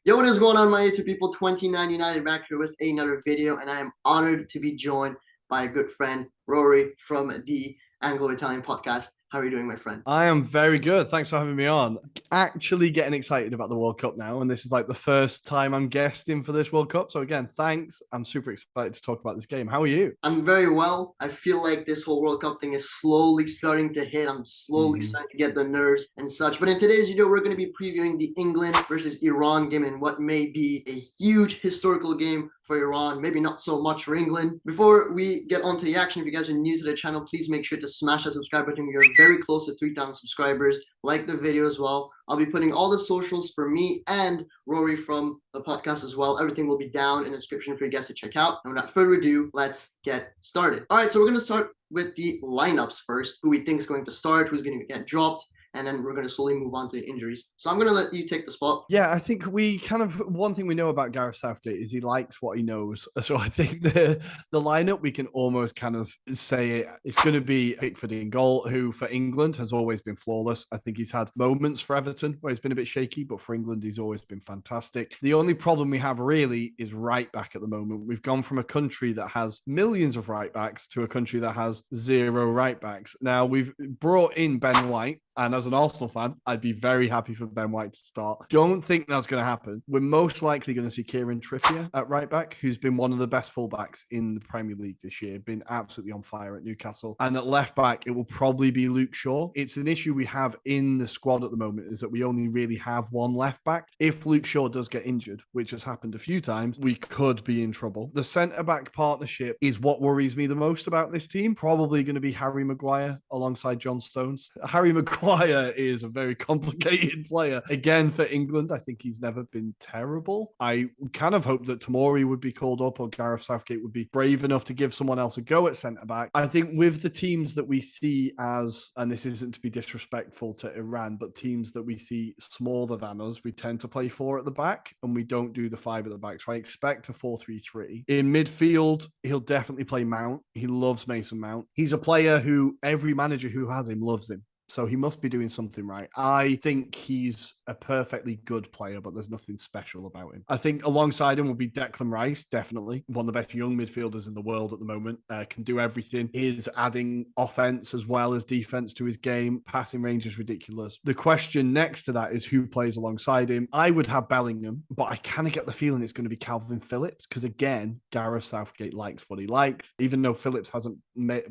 Yo, what is going on, my YouTube people? 29 United back here with another video, and I am honored to be joined by a good friend, Ruairi from the Anglo-Italian podcast. How are you doing, my friend? I am very good. Thanks for having me on. Actually getting excited about the World Cup now, and this is like the first time I'm guesting for this World Cup. So again, thanks. I'm super excited to talk about this game. How are you? I'm very well. I feel like this whole World Cup thing is slowly starting to hit. I'm slowly Mhm. starting to get the nerves and such. But in today's video, we're going to be previewing the England versus Iran game and what may be a huge historical game for Iran, maybe not so much for England. Before we get onto the action, if you guys are new to the channel, please make sure to smash that subscribe button. We are very close to 3,000 subscribers. Like the video as well. I'll be putting all the socials for me and Ruairi from the podcast as well. Everything will be down in the description for you guys to check out. And without further ado, let's get started. All right, so we're going to start with the lineups first, who we think is going to start, who's going to get dropped, and then we're going to slowly move on to the injuries. So I'm going to let you take the spot. Yeah, I think we kind of one thing we know about Gareth Southgate is he likes what he knows. So I think the lineup we can almost kind of say it's going to be Pickford in goal, who for England has always been flawless. I think he's had moments for Everton where he's been a bit shaky, but for England he's always been fantastic. The only problem we have really is right back at the moment. We've gone from a country that has millions of right backs to a country that has zero right backs. Now we've brought in Ben White. And as an Arsenal fan, I'd be very happy for Ben White to start. Don't think that's going to happen. We're most likely going to see Kieran Trippier at right back, who's been one of the best fullbacks in the Premier League this year, been absolutely on fire at Newcastle. And at left back, it will probably be Luke Shaw. It's an issue we have in the squad at the moment is that we only really have one left back. If Luke Shaw does get injured, which has happened a few times, we could be in trouble. The centre-back partnership is what worries me the most about this team. Probably going to be Harry Maguire alongside John Stones. Harry Maguire is a very complicated player. Again, for England, I think he's never been terrible. I kind of hope that Tomori would be called up or Gareth Southgate would be brave enough to give someone else a go at centre-back. I think with the teams that we see as, and this isn't to be disrespectful to Iran, but teams that we see smaller than us, we tend to play four at the back and we don't do the five at the back. So I expect a 4-3-3. In midfield, he'll definitely play Mount. He loves Mason Mount. He's a player who every manager who has him loves him. So he must be doing something right. I think he's a perfectly good player, but there's nothing special about him. I think alongside him will be Declan Rice, definitely. One of the best young midfielders in the world at the moment. Can do everything. Is adding offense as well as defense to his game. Passing range is ridiculous. The question next to that is who plays alongside him. I would have Bellingham, but I kind of get the feeling it's going to be Calvin Phillips because, again, Gareth Southgate likes what he likes. Even though Phillips hasn't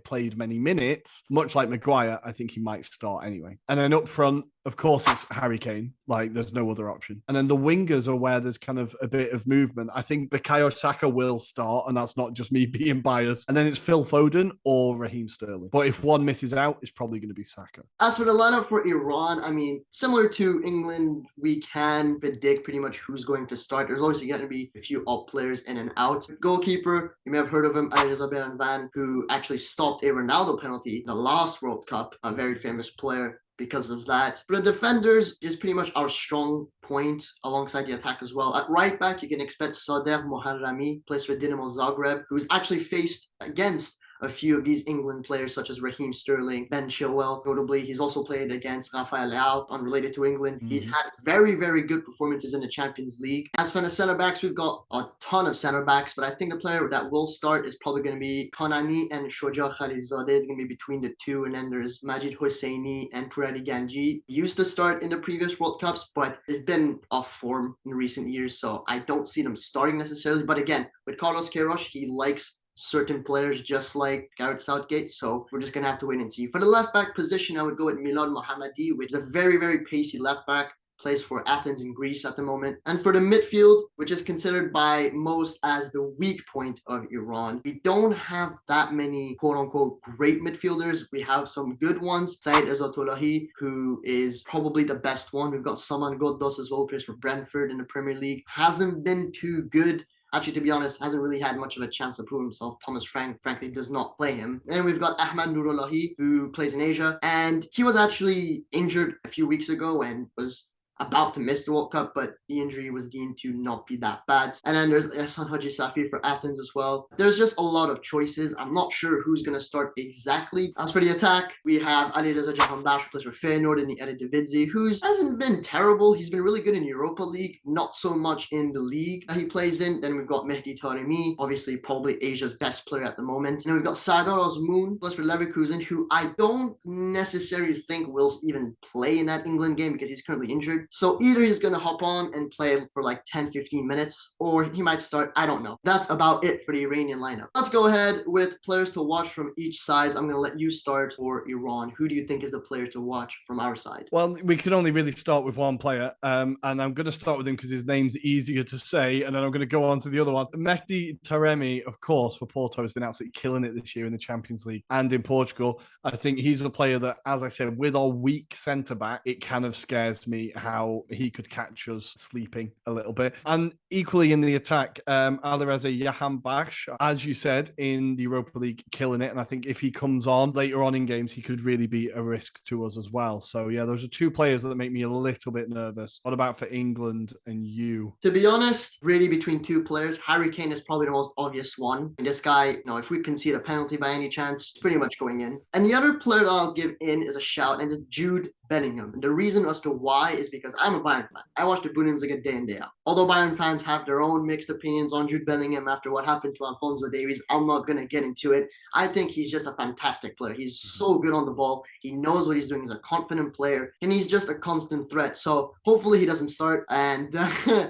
played many minutes, much like Maguire, I think he might start anyway. And then up front, of course, it's Harry Kane. Like, there's no other option. And then the wingers are where there's kind of a bit of movement. I think Bukayo Saka will start, and that's not just me being biased. And then it's Phil Foden or Raheem Sterling. But if one misses out, it's probably going to be Saka. As for the lineup for Iran, I mean, similar to England, we can predict pretty much who's going to start. There's obviously going to be a few up players in and out. Goalkeeper, you may have heard of him, Alireza Van, who actually stopped a Ronaldo penalty the last World Cup, a very famous player because of that. For the defenders is pretty much our strong point alongside the attack as well. At right back, you can expect Sadegh Moharrami, plays for Dinamo Zagreb, who's actually faced against a few of these England players such as Raheem Sterling, Ben Chilwell, notably. He's also played against Rafael Leao, unrelated to England. He's had very, very good performances in the Champions League. As for the centre-backs, we've got a ton of centre-backs, but I think the player that will start is probably going to be Kanani and Shoja Khalilzadeh. It's going to be between the two, and then there's Majid Hosseini and Puradi Ganji. Used to start in the previous World Cups, but they've been off form in recent years, so I don't see them starting necessarily. But again, with Carlos Queiroz, he likes certain players just like Gareth Southgate, so we're just gonna have to wait and see. For the left back position, I would go with Milad Mohammadi, which is a very, very pacey left back, plays for Athens in Greece at the moment. And for the midfield, which is considered by most as the weak point of Iran, we don't have that many quote-unquote great midfielders. We have some good ones. Said Ezatolahi, who is probably the best one. We've got Saman Ghoddos as well, plays for Brentford in the Premier League. Hasn't been too good. Actually, to be honest, hasn't really had much of a chance to prove himself. Thomas Frank, frankly, does not play him. And we've got Ahmad Nurullahi, who plays in Asia. And he was actually injured a few weeks ago and was about to miss the World Cup, but the injury was deemed to not be that bad. And then there's Ehsan Haji Safi for Athens as well. There's just a lot of choices. I'm not sure who's going to start exactly. As for the attack, we have Ali Reza Jahanbash, who plays for Feyenoord in the Eredivisie, who hasn't been terrible. He's been really good in Europa League, not so much in the league that he plays in. Then we've got Mehdi Taremi, obviously probably Asia's best player at the moment. And then we've got Sardar Azmoun, plays for Leverkusen, who I don't necessarily think will even play in that England game because he's currently injured. So either he's going to hop on and play for like 10, 15 minutes, or he might start. I don't know. That's about it for the Iranian lineup. Let's go ahead with players to watch from each side. I'm going to let you start for Iran. Who do you think is the player to watch from our side? Well, we can only really start with one player, and I'm going to start with him because his name's easier to say, and then I'm going to go on to the other one. Mehdi Taremi, of course, for Porto, has been absolutely killing it this year in the Champions League and in Portugal. I think he's a player that, as I said, with our weak centre-back, it kind of scares me how he could catch us sleeping a little bit. And equally in the attack, Alireza Jahanbakhsh, as you said, in the Europa League, killing it. And I think if he comes on later on in games, he could really be a risk to us as well. So yeah, those are two players that make me a little bit nervous. What about for England and you? To be honest, really between two players, Harry Kane is probably the most obvious one. And this guy, if we concede a penalty by any chance, it's pretty much going in. And the other player that I'll give in is a shout, and it's Jude Bellingham. And the reason as to why is because I'm a Bayern fan. I watch the Bundesliga day in, day out. Although Bayern fans have their own mixed opinions on Jude Bellingham after what happened to Alphonso Davies, I'm not going to get into it. I think he's just a fantastic player. He's so good on the ball. He knows what he's doing. He's a confident player, and he's just a constant threat. So hopefully he doesn't start, and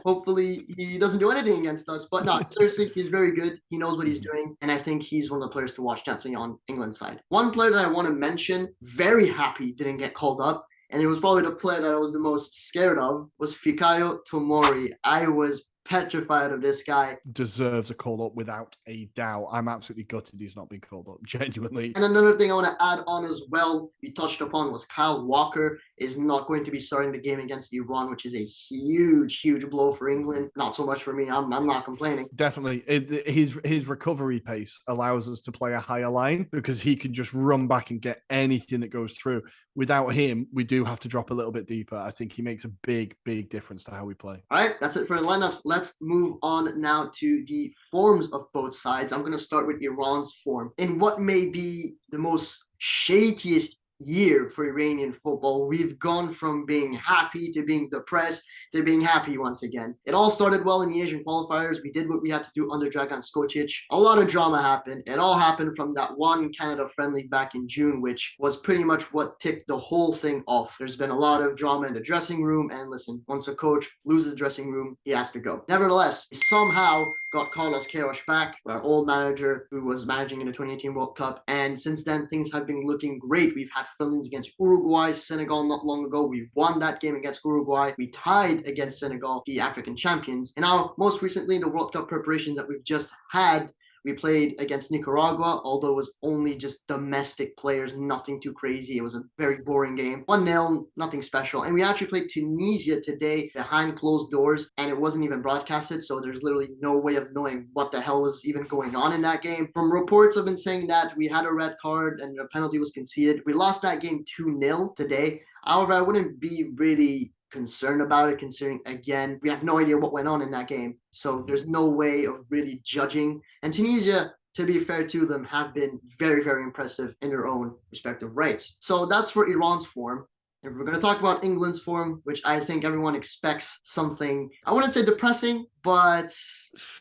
hopefully he doesn't do anything against us. But no, seriously, he's very good. He knows what he's doing, and I think he's one of the players to watch definitely on England's side. One player that I want to mention, very happy didn't get called up, and it was probably the player that I was the most scared of, was Fikayo Tomori. I was petrified of this guy. Deserves a call up without a doubt. I'm absolutely gutted he's not been called up, genuinely. And another thing I want to add on as well, we touched upon, was Kyle Walker is not going to be starting the game against Iran, which is a huge, huge blow for England. Not so much for me. I'm not complaining. Definitely. His recovery pace allows us to play a higher line because he can just run back and get anything that goes through. Without him, we do have to drop a little bit deeper. I think he makes a big, big difference to how we play. All right, that's it for the lineups. Let's move on now to the forms of both sides. I'm going to start with Iran's form. In what may be the most shakiest year for Iranian football, we've gone from being happy to being depressed to being happy once again. It all started well in the Asian qualifiers. We did what we had to do under Dragan Skocic. A lot of drama happened. It all happened from that one Canada friendly back in June, which was pretty much what ticked the whole thing off. There's been a lot of drama in the dressing room, and listen, once a coach loses the dressing room, he has to go. Nevertheless, we somehow got Carlos Queiroz back, our old manager who was managing in the 2018 World Cup, and since then things have been looking great. We've had friendlies against Uruguay, Senegal not long ago. We won that game against Uruguay. We tied against Senegal, the African champions. And now, most recently in the World Cup preparation that we've just had, we played against Nicaragua, although it was only just domestic players, nothing too crazy. It was a very boring game. 1-0, nothing special. And we actually played Tunisia today behind closed doors, and it wasn't even broadcasted, so there's literally no way of knowing what the hell was even going on in that game. From reports have been saying that we had a red card and a penalty was conceded. We lost that game 2-0 today. However, I wouldn't be really concerned about it, considering, again, we have no idea what went on in that game. So there's no way of really judging. And Tunisia, to be fair to them, have been very, very impressive in their own respective rights. So that's for Iran's form. If we're going to talk about England's form, which I think everyone expects something, I wouldn't say depressing, but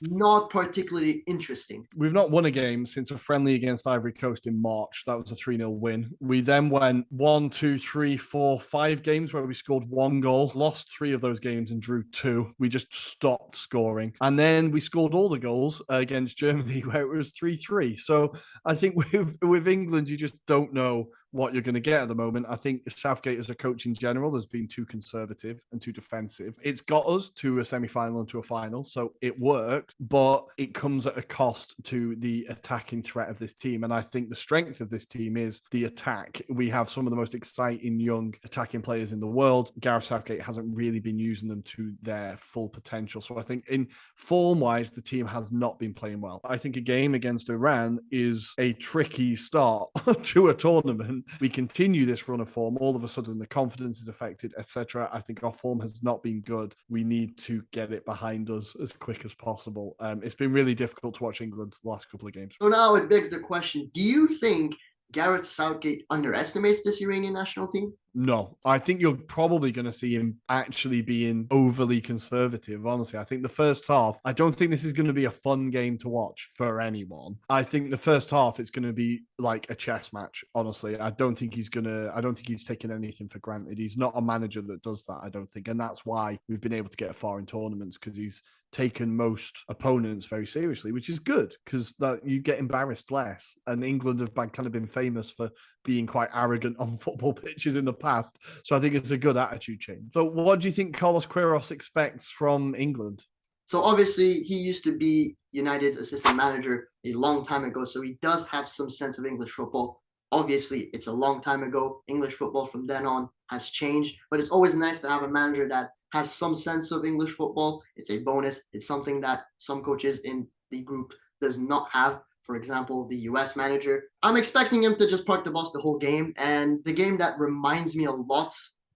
not particularly interesting. We've not won a game since a friendly against Ivory Coast in March. That was a 3-0 win. We then went 1, 2, 3, 4, 5 games where we scored 1 goal, lost 3 of those games and drew 2. We just stopped scoring. And then we scored all the goals against Germany where it was 3-3. So I think with England, you just don't know what you're going to get at the moment. I think Southgate as a coach in general has been too conservative and too defensive. It's got us to a semi-final and to a final, so it works, but it comes at a cost to the attacking threat of this team. And I think the strength of this team is the attack. We have some of the most exciting young attacking players in the world. Gareth Southgate hasn't really been using them to their full potential. So I think in form-wise, the team has not been playing well. I think a game against Iran is a tricky start to a tournament. then we continue this run of form, all of a sudden the confidence is affected, etc. I think our form has not been good. We need to get it behind us as quick as possible. It's been really difficult to watch England the last couple of games. So now it begs the question, do you think Gareth Southgate underestimates this Iranian national team? No, I think you're probably going to see him actually being overly conservative. Honestly, I think the first half, I don't think this is going to be a fun game to watch for anyone. I think the first half, it's going to be like a chess match. Honestly, I don't think he's taking anything for granted. He's not a manager that does that, I don't think. And that's why we've been able to get far in tournaments, because he's taken most opponents very seriously, which is good because that you get embarrassed less. And England have kind of been famous for being quite arrogant on football pitches in the past. So I think it's a good attitude change. So what do you think Carlos Queiroz expects from England? So obviously he used to be United's assistant manager a long time ago. So he does have some sense of English football. Obviously, it's a long time ago. English football from then on has changed, but it's always nice to have a manager that has some sense of English football. It's a bonus. It's something that some coaches in the group does not have. For example, the US manager. I'm expecting him to just park the bus the whole game. And the game that reminds me a lot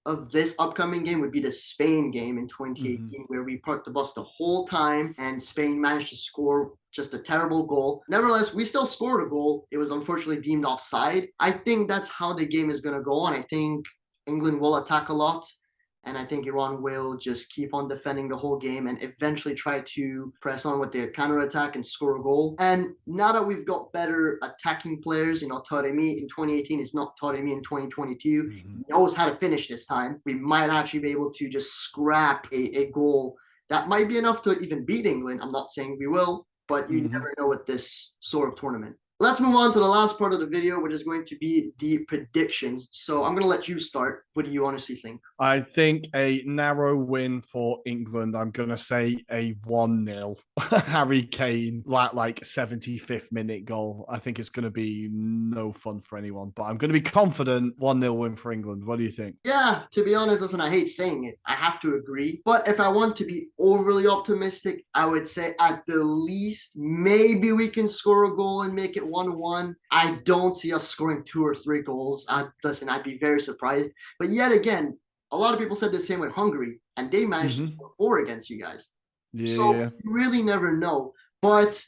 of this upcoming game would be the Spain game in 2018, where we parked the bus the whole time and Spain managed to score just a terrible goal. Nevertheless, we still scored a goal. It was unfortunately deemed offside. I think that's how the game is going to go on. I think England will attack a lot. And I think Iran will just keep on defending the whole game and eventually try to press on with their counterattack and score a goal. And now that we've got better attacking players, Taremi in 2018 is not Taremi in 2022. He knows how to finish this time. We might actually be able to just scrap a goal that might be enough to even beat England. I'm not saying we will, but you never know with this sort of tournament. Let's move on to the last part of the video, which is going to be the predictions. So I'm going to let you start. What do you honestly think? I think a narrow win for England. I'm going to say a 1-0 Harry Kane, like 75th minute goal. I think it's going to be no fun for anyone, but I'm going to be confident 1-0 win for England. What do you think? Yeah, to be honest, listen, I hate saying it. I have to agree. But if I want to be overly optimistic, I would say at the least, maybe we can score a goal and make it 1-1. I don't see us scoring 2 or 3 goals. Listen, I'd be very surprised. But yet again, a lot of people said the same with Hungary, and they managed to score 4 against you guys. Yeah. So you really never know. But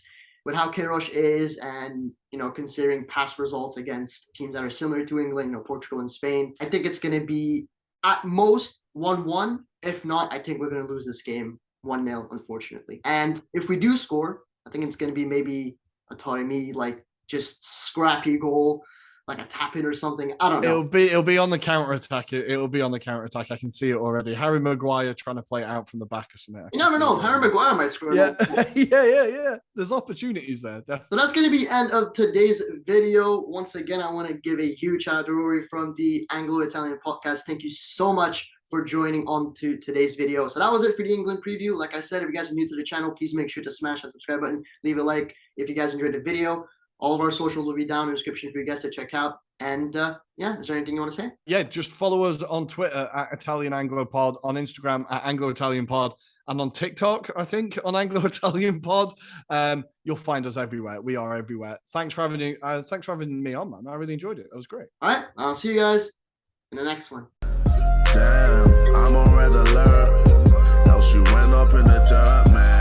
with how Queiroz is and, considering past results against teams that are similar to England, Portugal and Spain, I think it's going to be at most 1-1. If not, I think we're going to lose this game 1-0, unfortunately. And if we do score, I think it's going to be maybe a Taremi, just scrappy goal, like a tap in or something. I don't know. It'll be on the counter attack. It'll be on the counter attack. I can see it already. Harry Maguire trying to play it out from the back or something. You never know. Harry Maguire might score. Yeah. Yeah. There's opportunities there. Definitely. So that's going to be the end of today's video. Once again, I want to give a huge shout out to Ruairi from the Anglo-Italian Podcast. Thank you so much for joining on to today's video. So that was it for the England preview. Like I said, if you guys are new to the channel, please make sure to smash that subscribe button, leave a like if you guys enjoyed the video. All of our socials will be down in the description for you guys to check out. And is there anything you want to say? Yeah, just follow us on Twitter at Italian Anglo Pod, on Instagram at Anglo-Italian Pod, and on TikTok, I think, on Anglo-Italian Pod. You'll find us everywhere. We are everywhere. Thanks for having me on, man. I really enjoyed it. That was great. All right, I'll see you guys in the next one. Damn, I'm on red alert. Else you went up in the dirt, man.